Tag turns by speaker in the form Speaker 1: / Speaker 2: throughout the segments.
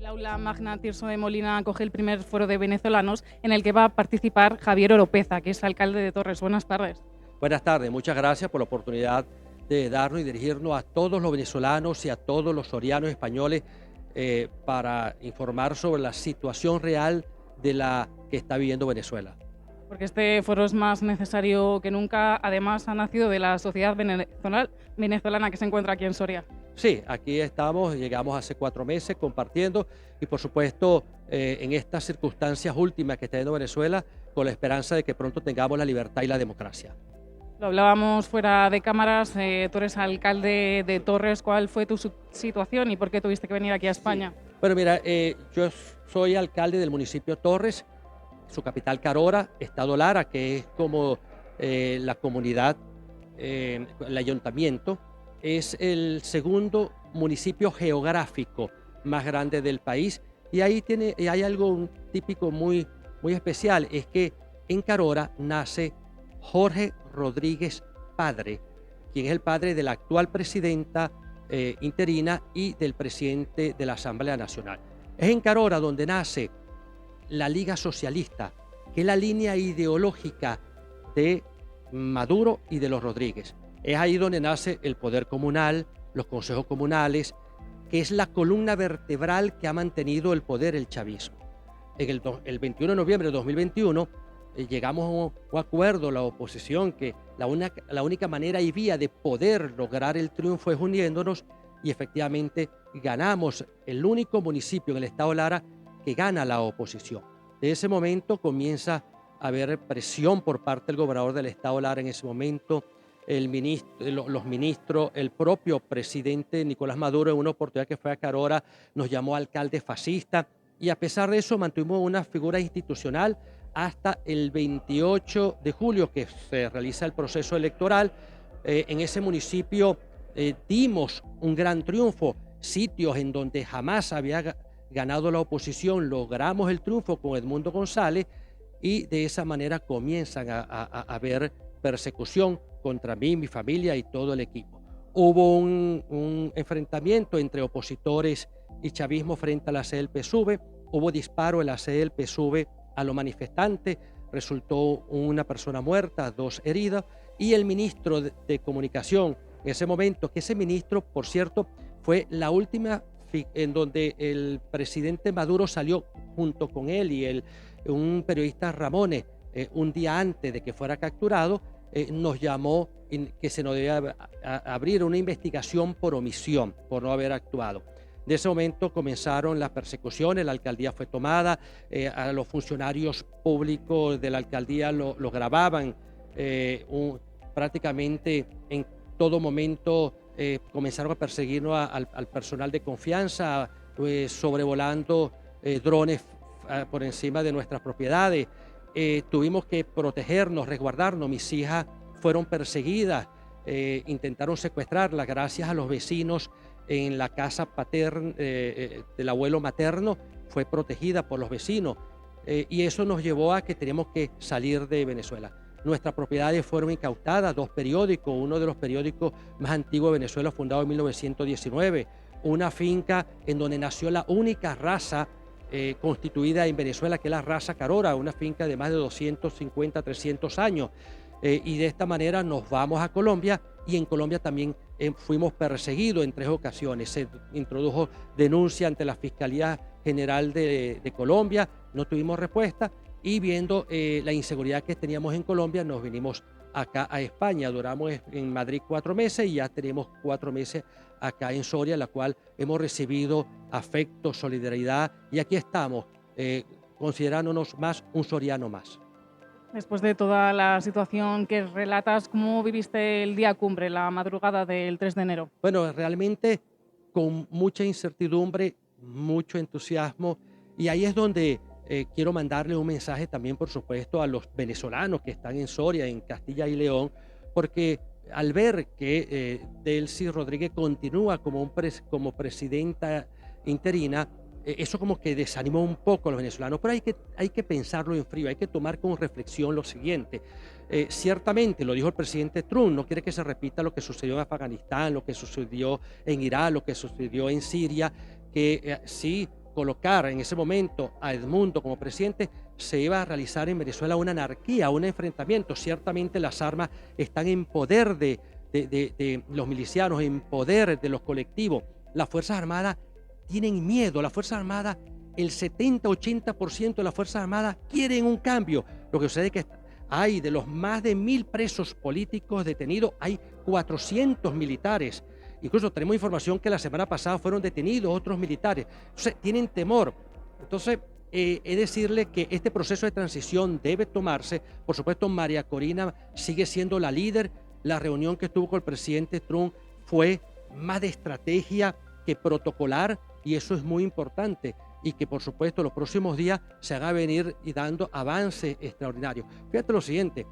Speaker 1: aula magna Tirso de Molina acoge el primer foro de venezolanos en el que va a participar Javier Oropeza, que es alcalde de Torres. Buenas tardes.
Speaker 2: Buenas tardes, muchas gracias por la oportunidad de darnos y dirigirnos a todos los venezolanos y a todos los sorianos españoles para informar sobre la situación real de la que está viviendo Venezuela.
Speaker 1: Porque este foro es más necesario que nunca. Además, ha nacido de la sociedad venezolana que se encuentra aquí en Soria.
Speaker 2: Sí, aquí estamos, llegamos hace 4 meses compartiendo y por supuesto en estas circunstancias últimas que está viviendo Venezuela con la esperanza de que pronto tengamos la libertad y la democracia.
Speaker 1: Lo hablábamos fuera de cámaras. Tú eres alcalde de Torres. ¿Cuál fue tu situación y por qué tuviste que venir aquí a
Speaker 2: Sí.
Speaker 1: España?
Speaker 2: Bueno, mira, yo soy alcalde del municipio Torres, su capital Carora, Estado Lara, que es como la comunidad, el ayuntamiento, es el segundo municipio geográfico más grande del país y ahí y hay algo típico muy especial, es que en Carora nace Jorge Rodríguez Padre, quien es el padre de la actual presidenta interina y del presidente de la Asamblea Nacional. Es en Carora donde nace la Liga Socialista, que es la línea ideológica de Maduro y de los Rodríguez. Es ahí donde nace el poder comunal, los consejos comunales, que es la columna vertebral que ha mantenido el poder el chavismo. El 21 de noviembre de 2021 llegamos a un acuerdo, la oposición, que la única manera y vía de poder lograr el triunfo es uniéndonos y efectivamente ganamos el único municipio en el estado de Lara que gana la oposición. De ese momento comienza a haber presión por parte del gobernador del estado de Lara en ese momento, los ministros, el propio presidente Nicolás Maduro en una oportunidad que fue a Carora nos llamó alcalde fascista y a pesar de eso mantuvimos una figura institucional hasta el 28 de julio que se realiza el proceso electoral. En ese municipio dimos un gran triunfo, sitios en donde jamás había ganado la oposición, logramos el triunfo con Edmundo González y de esa manera comienzan a haber persecución contra mí, mi familia y todo el equipo. Hubo un enfrentamiento entre opositores y chavismo frente a la sede del PSUV, hubo disparo en la sede del PSUV a los manifestantes, resultó una persona muerta, 2 heridas, y el ministro de Comunicación en ese momento, que ese ministro, por cierto, fue la última en donde el presidente Maduro salió junto con él y un periodista Ramones, un día antes de que fuera capturado, nos llamó que se nos debía abrir una investigación por omisión, por no haber actuado. De ese momento comenzaron las persecuciones, la alcaldía fue tomada, a los funcionarios públicos de la alcaldía lo grababan prácticamente en todo momento. Comenzaron a perseguirnos al personal de confianza, sobrevolando drones por encima de nuestras propiedades. Tuvimos que protegernos, resguardarnos. Mis hijas fueron perseguidas, intentaron secuestrarlas gracias a los vecinos en la casa paterna del abuelo materno, fue protegida por los vecinos y eso nos llevó a que teníamos que salir de Venezuela. Nuestras propiedades fueron incautadas, 2 periódicos, uno de los periódicos más antiguos de Venezuela, fundado en 1919, una finca en donde nació la única raza constituida en Venezuela, que es la raza Carora, una finca de más de 250, 300 años. Y de esta manera nos vamos a Colombia y en Colombia también fuimos perseguidos en 3 ocasiones. Se introdujo denuncia ante la Fiscalía General de Colombia, no tuvimos respuesta y viendo la inseguridad que teníamos en Colombia nos vinimos acá a España. Duramos en Madrid 4 meses y ya tenemos 4 meses acá en Soria, en la cual hemos recibido afecto, solidaridad y aquí estamos considerándonos más un soriano más.
Speaker 1: Después de toda la situación que relatas, ¿cómo viviste el día cumbre, la madrugada del 3 de enero?
Speaker 2: Bueno, realmente con mucha incertidumbre, mucho entusiasmo, y ahí es donde quiero mandarle un mensaje también, por supuesto, a los venezolanos que están en Soria, en Castilla y León, porque al ver que Delcy Rodríguez continúa como presidenta interina, eso como que desanimó un poco a los venezolanos, pero hay que pensarlo en frío, hay que tomar con reflexión lo siguiente. Ciertamente, lo dijo el presidente Trump, no quiere que se repita lo que sucedió en Afganistán, lo que sucedió en Irak, lo que sucedió en Siria, que sí colocar en ese momento a Edmundo como presidente, se iba a realizar en Venezuela una anarquía, un enfrentamiento. Ciertamente las armas están en poder de los milicianos, en poder de los colectivos. Las Fuerzas Armadas tienen miedo, las Fuerzas Armadas, el 70-80% de las Fuerzas Armadas quieren un cambio. Lo que sucede es que hay de los más de 1000 presos políticos detenidos, hay 400 militares. Incluso tenemos información que la semana pasada fueron detenidos otros militares. Entonces, tienen temor. Entonces, es decirle que este proceso de transición debe tomarse. Por supuesto, María Corina sigue siendo la líder. La reunión que tuvo con el presidente Trump fue más de estrategia que protocolar, y eso es muy importante. Y que, por supuesto, los próximos días se haga venir y dando avances extraordinarios. Fíjate lo siguiente,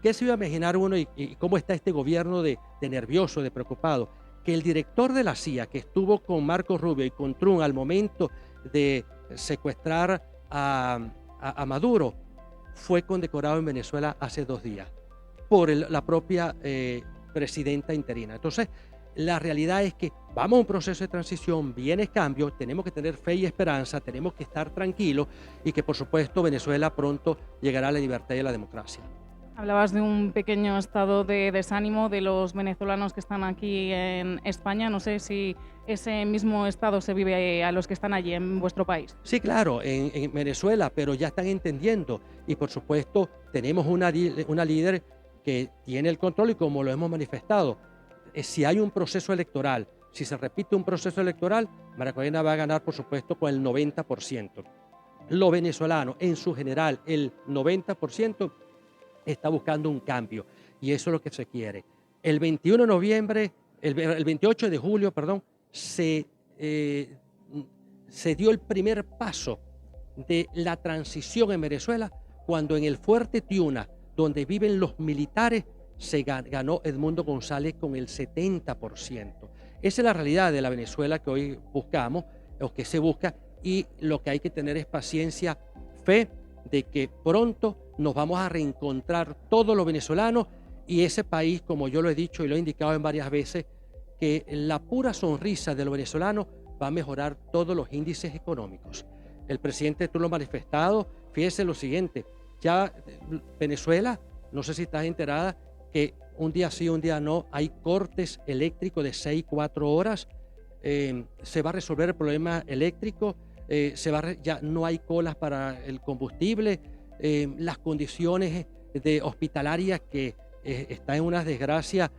Speaker 2: ¿qué se iba a imaginar uno y cómo está este gobierno de nervioso, de preocupado? Que el director de la CIA, que estuvo con Marco Rubio y con Trump al momento de secuestrar a Maduro, fue condecorado en Venezuela hace 2 días por la propia presidenta interina. Entonces, la realidad es que vamos a un proceso de transición, viene cambio, tenemos que tener fe y esperanza, tenemos que estar tranquilos y que, por supuesto, Venezuela pronto llegará a la libertad y a la democracia.
Speaker 1: Hablabas de un pequeño estado de desánimo de los venezolanos que están aquí en España. No sé si ese mismo estado se vive a los que están allí en vuestro país.
Speaker 2: Sí, claro, en Venezuela, pero ya están entendiendo y, por supuesto, tenemos una líder que tiene el control y, como lo hemos manifestado, si hay un proceso electoral, si se repite un proceso electoral, María Corina va a ganar, por supuesto, con el 90%. Los venezolanos, en su general, el 90%, está buscando un cambio, y eso es lo que se quiere. El 21 de noviembre, el 28 de julio, perdón, se dio el primer paso de la transición en Venezuela, cuando en el Fuerte Tiuna, donde viven los militares, se ganó Edmundo González con el 70%. Esa es la realidad de la Venezuela que hoy buscamos, o que se busca, y lo que hay que tener es paciencia, fe de que pronto nos vamos a reencontrar todos los venezolanos, y ese país, como yo lo he dicho y lo he indicado en varias veces, que la pura sonrisa de los venezolanos va a mejorar todos los índices económicos. El presidente, tú lo has manifestado, fíjese lo siguiente, ya Venezuela, no sé si estás enterada, que un día sí, un día no, hay cortes eléctricos de 6-4 horas, se va a resolver el problema eléctrico, ya no hay colas para el combustible, las condiciones hospitalarias que están en una desgracia,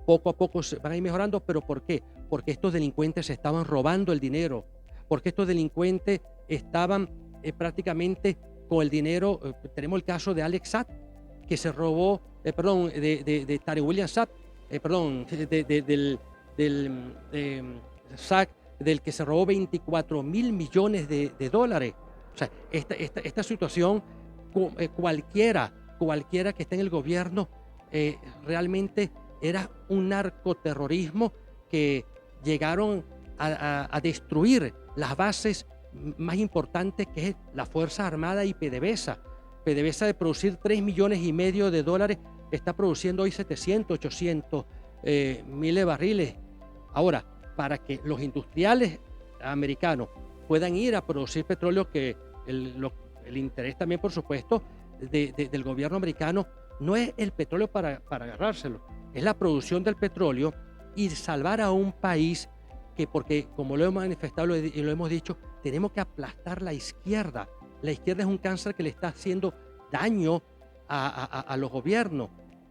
Speaker 2: poco a poco se van a ir mejorando. ¿Pero por qué? Porque estos delincuentes se estaban robando el dinero, porque estos delincuentes estaban prácticamente con el dinero. Tenemos el caso de Alex Saab, que se robó, de Tarek William Saab, Saab, del que se robó 24.000 millones de dólares. O sea, esta situación, cualquiera que esté en el gobierno, realmente era un narcoterrorismo que llegaron a destruir las bases más importantes, que es la Fuerza Armada y PDVSA. PDVSA, de producir 3,5 millones de dólares, está produciendo hoy 700-800 mil de barriles. Ahora, para que los industriales americanos puedan ir a producir petróleo, que el interés también, por supuesto, del gobierno americano no es el petróleo para agarrárselo, es la producción del petróleo y salvar a un país que, porque como lo hemos manifestado y lo hemos dicho, tenemos que aplastar la izquierda. La izquierda es un cáncer que le está haciendo daño a los gobiernos.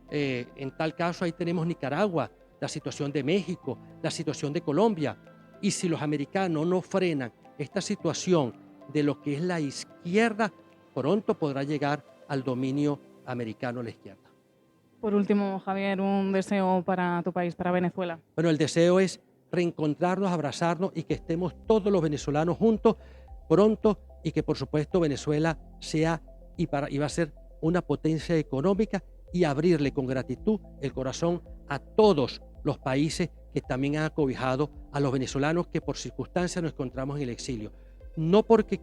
Speaker 2: En tal caso, ahí tenemos Nicaragua, la situación de México, la situación de Colombia. Y si los americanos no frenan esta situación de lo que es la izquierda, pronto podrá llegar al dominio americano la izquierda.
Speaker 1: Por último, Javier, un deseo para tu país, para Venezuela.
Speaker 2: Bueno, el deseo es reencontrarnos, abrazarnos y que estemos todos los venezolanos juntos pronto, y que, por supuesto, Venezuela sea y va a ser una potencia económica, y abrirle con gratitud el corazón a todos los países que también han acobijado a los venezolanos que por circunstancias nos encontramos en el exilio. No porque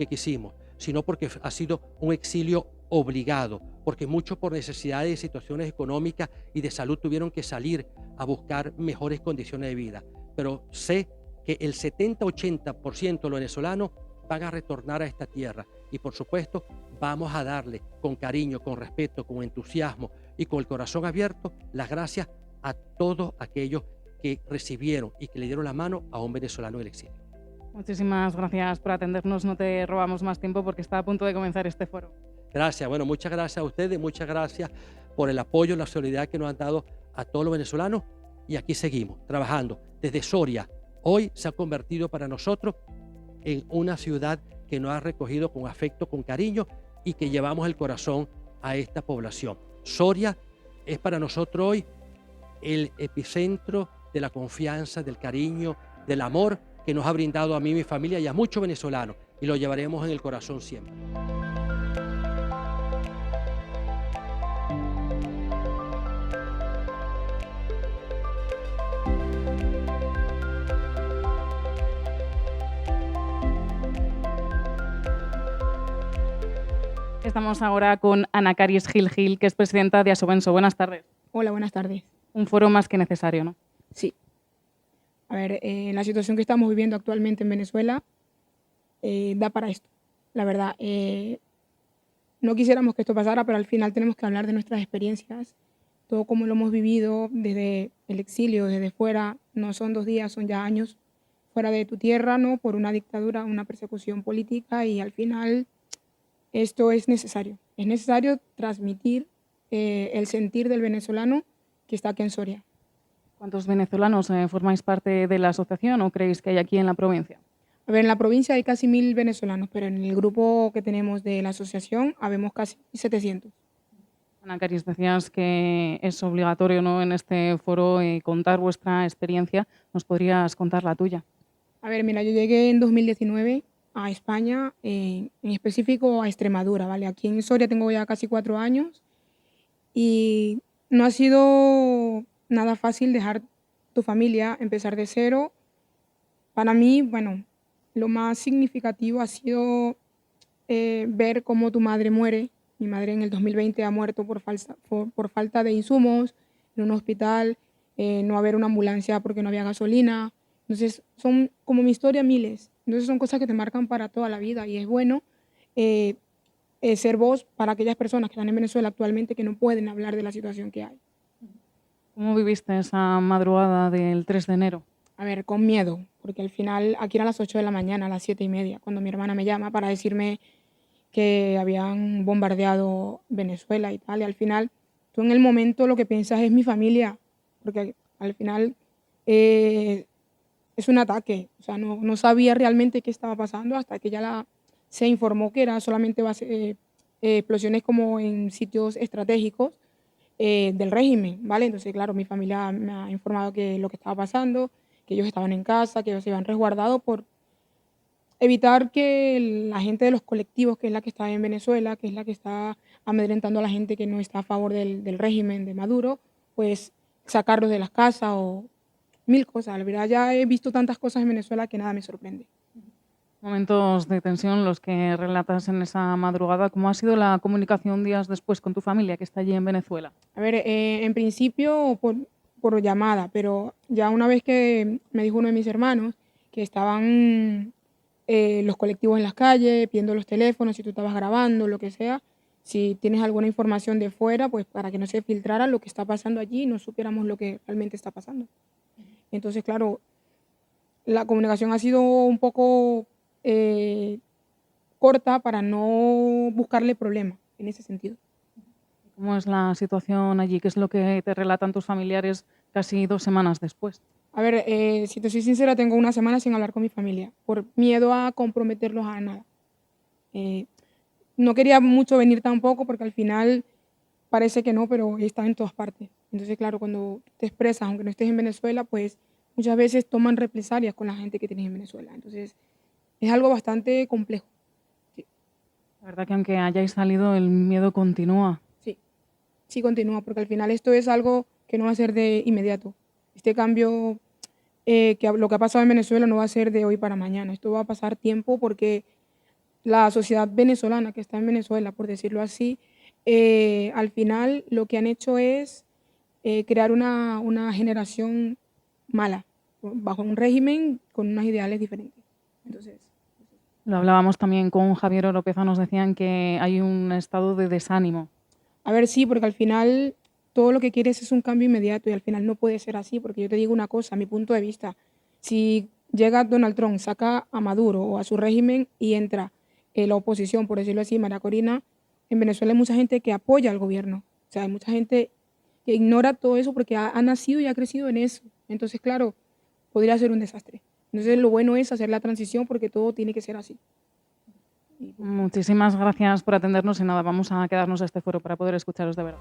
Speaker 2: quisimos, sino porque ha sido un exilio obligado, porque muchos, por necesidades y situaciones económicas y de salud, tuvieron que salir a buscar mejores condiciones de vida. Pero sé que el 70-80% de los venezolanos van a retornar a esta tierra y por supuesto vamos a darle con cariño, con respeto, con entusiasmo y con el corazón abierto las gracias a todos aquellos que recibieron y que le dieron la mano a un venezolano en el exilio.
Speaker 1: Muchísimas gracias por atendernos. No te robamos más tiempo porque está a punto de comenzar este foro.
Speaker 2: Gracias, bueno, muchas gracias a ustedes, muchas gracias por el apoyo, la solidaridad que nos han dado a todos los venezolanos y aquí seguimos trabajando desde Soria. Hoy se ha convertido para nosotros en una ciudad que nos ha recogido con afecto, con cariño y que llevamos el corazón a esta población. Soria es para nosotros hoy el epicentro de la confianza, del cariño, del amor que nos ha brindado a mí, mi familia y a muchos venezolanos y lo llevaremos en el corazón siempre.
Speaker 1: Estamos ahora con Ana Caris Gil Gil, que es presidenta de Asobenso. Buenas tardes.
Speaker 3: Hola, buenas tardes.
Speaker 1: Un foro más que necesario, ¿no?
Speaker 3: Sí. A ver, la situación que estamos viviendo actualmente en Venezuela da para esto. La verdad, no quisiéramos que esto pasara, pero al final tenemos que hablar de nuestras experiencias, todo como lo hemos vivido desde el exilio, desde fuera. No son 2 días, son ya años fuera de tu tierra, ¿no? Por una dictadura, una persecución política y al final esto es necesario. Es necesario transmitir el sentir del venezolano que está aquí en Soria.
Speaker 1: ¿Cuántos venezolanos formáis parte de la asociación o creéis que hay aquí en la provincia?
Speaker 3: A ver, en la provincia hay casi 1000 venezolanos, pero en el grupo que tenemos de la asociación habemos casi 700.
Speaker 1: Ana Caris, decías que es obligatorio, ¿no?, en este foro contar vuestra experiencia. ¿Nos podrías contar la tuya?
Speaker 3: A ver, mira, yo llegué en 2019 a España, en específico a Extremadura, ¿vale? Aquí en Soria tengo ya casi 4 años y no ha sido nada fácil dejar tu familia, empezar de cero. Para mí, bueno, lo más significativo ha sido ver cómo tu madre muere. Mi madre en el 2020 ha muerto por falta de insumos en un hospital, no haber una ambulancia porque no había gasolina. Entonces, son como mi historia miles. Entonces, son cosas que te marcan para toda la vida y es bueno ser voz para aquellas personas que están en Venezuela actualmente que no pueden hablar de la situación que hay.
Speaker 1: ¿Cómo viviste esa madrugada del 3 de enero?
Speaker 3: A ver, con miedo, porque al final aquí eran las 8 de la mañana, a las 7:30, cuando mi hermana me llama para decirme que habían bombardeado Venezuela y tal, y al final tú en el momento lo que piensas es mi familia, porque al final es un ataque, o sea, no sabía realmente qué estaba pasando hasta que ya se informó que era solamente explosiones como en sitios estratégicos del régimen, ¿vale? Entonces, claro, mi familia me ha informado que lo que estaba pasando, que ellos estaban en casa, que ellos se habían resguardado por evitar que la gente de los colectivos, que es la que está en Venezuela, que es la que está amedrentando a la gente que no está a favor del régimen de Maduro, pues sacarlos de las casas o 1000 cosas. La verdad, ya he visto tantas cosas en Venezuela que nada me sorprende.
Speaker 1: Momentos de tensión los que relatas en esa madrugada. ¿Cómo ha sido la comunicación días después con tu familia que está allí en Venezuela?
Speaker 3: A ver, en principio por llamada, pero ya una vez que me dijo uno de mis hermanos que estaban los colectivos en las calles, pidiendo los teléfonos, si tú estabas grabando, lo que sea, si tienes alguna información de fuera, pues para que no se filtrara lo que está pasando allí y no supiéramos lo que realmente está pasando. Entonces, claro, la comunicación ha sido un poco corta para no buscarle problema en ese sentido.
Speaker 1: ¿Cómo es la situación allí? ¿Qué es lo que te relatan tus familiares casi 2 semanas después?
Speaker 3: A ver, si te soy sincera, tengo una semana sin hablar con mi familia por miedo a comprometerlos a nada. No quería mucho venir tampoco porque al final parece que no, pero está en todas partes. Entonces, claro, cuando te expresas, aunque no estés en Venezuela, pues muchas veces toman represalias con la gente que tienes en Venezuela. Entonces, es algo bastante complejo. Sí.
Speaker 1: La verdad que aunque hayáis salido, el miedo continúa.
Speaker 3: Sí, continúa, porque al final esto es algo que no va a ser de inmediato. Este cambio, lo que ha pasado en Venezuela no va a ser de hoy para mañana. Esto va a pasar tiempo porque la sociedad venezolana que está en Venezuela, por decirlo así, al final lo que han hecho es crear una generación mala, bajo un régimen con unos ideales diferentes. Entonces,
Speaker 1: Lo hablábamos también con Javier Oropeza, nos decían que hay un estado de desánimo.
Speaker 3: a ver, sí, porque al final todo lo que quieres es un cambio inmediato y al final no puede ser así, porque yo te digo una cosa, a mi punto de vista, si llega Donald Trump, saca a Maduro o a su régimen y entra la oposición, por decirlo así, María Corina, en Venezuela hay mucha gente que apoya al gobierno, o sea, hay mucha gente que ignora todo eso porque ha nacido y ha crecido en eso. Entonces, claro, podría ser un desastre. Entonces, lo bueno es hacer la transición porque todo tiene que ser así.
Speaker 1: Muchísimas gracias por atendernos y nada, vamos a quedarnos a este foro para poder escucharos de verdad.